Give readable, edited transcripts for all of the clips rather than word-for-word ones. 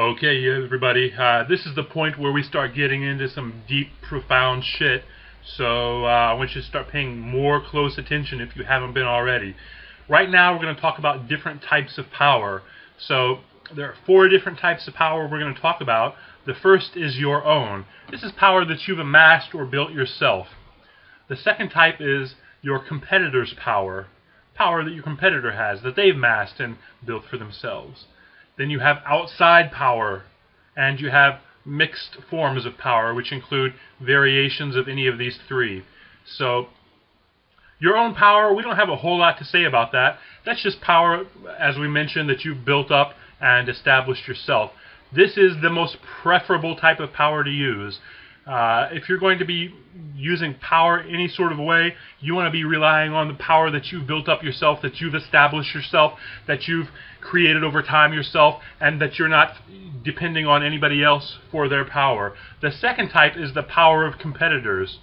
Okay, everybody, this is the point where we start getting into some deep, profound shit. So I want you to start paying more close attention if you haven't been already. Right now, we're going to talk about different types of power. So there are 4 different types of power we're going to talk about. The first is your own. This is power that you've amassed or built yourself. The second type is your competitor's power. Power that your competitor has, that they've amassed and built for themselves. Then you have outside power, and you have mixed forms of power, which include variations of any of these 3. So, your own power, we don't have a whole lot to say about that. That's just power, as we mentioned, that you've built up and established yourself. This is the most preferable type of power to use. If you're going to be using power any sort of way, you want to be relying on the power that you've built up yourself, that you've established yourself, that you've created over time yourself, and that you're not depending on anybody else for their power. The second type is the power of competitors.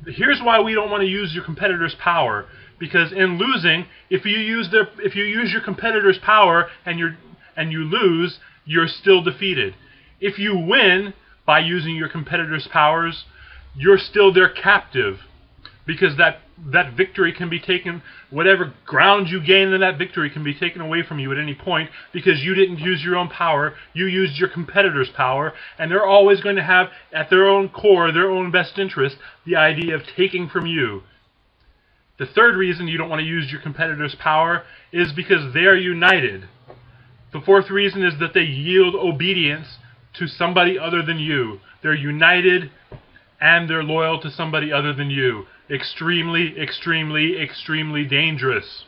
Here's why we don't want to use your competitor's power, because in losing, if you use your competitor's power and you lose, you're still defeated. If you win by using your competitor's powers, you're still their captive, because that victory can be taken, whatever ground you gain in that victory can be taken away from you at any point, because you didn't use your own power, you used your competitor's power, and they're always going to have, at their own core, their own best interest, the idea of taking from you. The third reason you don't want to use your competitor's power is because they're united. The fourth reason is that they yield obedience to somebody other than you. They're united and they're loyal to somebody other than you. Extremely, extremely, extremely dangerous.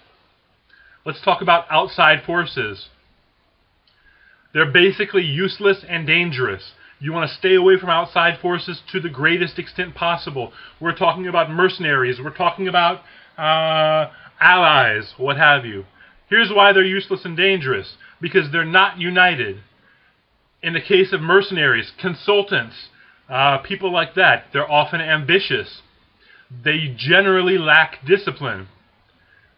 Let's talk about outside forces. They're basically useless and dangerous. You want to stay away from outside forces to the greatest extent possible. We're talking about mercenaries. We're talking about allies, what have you. Here's why they're useless and dangerous. Because they're not united. In the case of mercenaries, consultants, people like that, they're often ambitious. They generally lack discipline.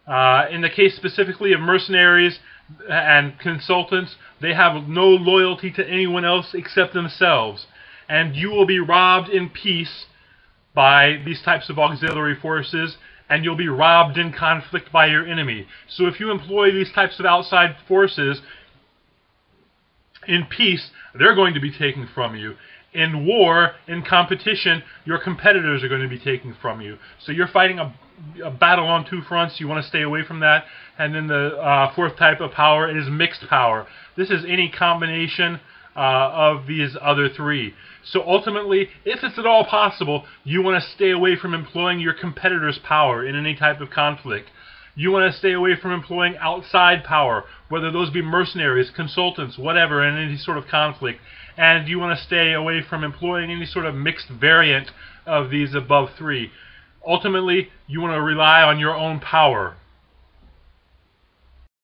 In the case specifically of mercenaries and consultants, they have no loyalty to anyone else except themselves. And you will be robbed in peace by these types of auxiliary forces, and you'll be robbed in conflict by your enemy. So if you employ these types of outside forces in peace, they're going to be taken from you. In war, in competition, your competitors are going to be taken from you. So you're fighting a battle on 2 fronts. You want to stay away from that. And then the fourth type of power is mixed power. This is any combination of these other 3. So ultimately, if it's at all possible, you want to stay away from employing your competitor's power in any type of conflict. You want to stay away from employing outside power, whether those be mercenaries, consultants, whatever, in any sort of conflict. And you want to stay away from employing any sort of mixed variant of these above 3. Ultimately, you want to rely on your own power.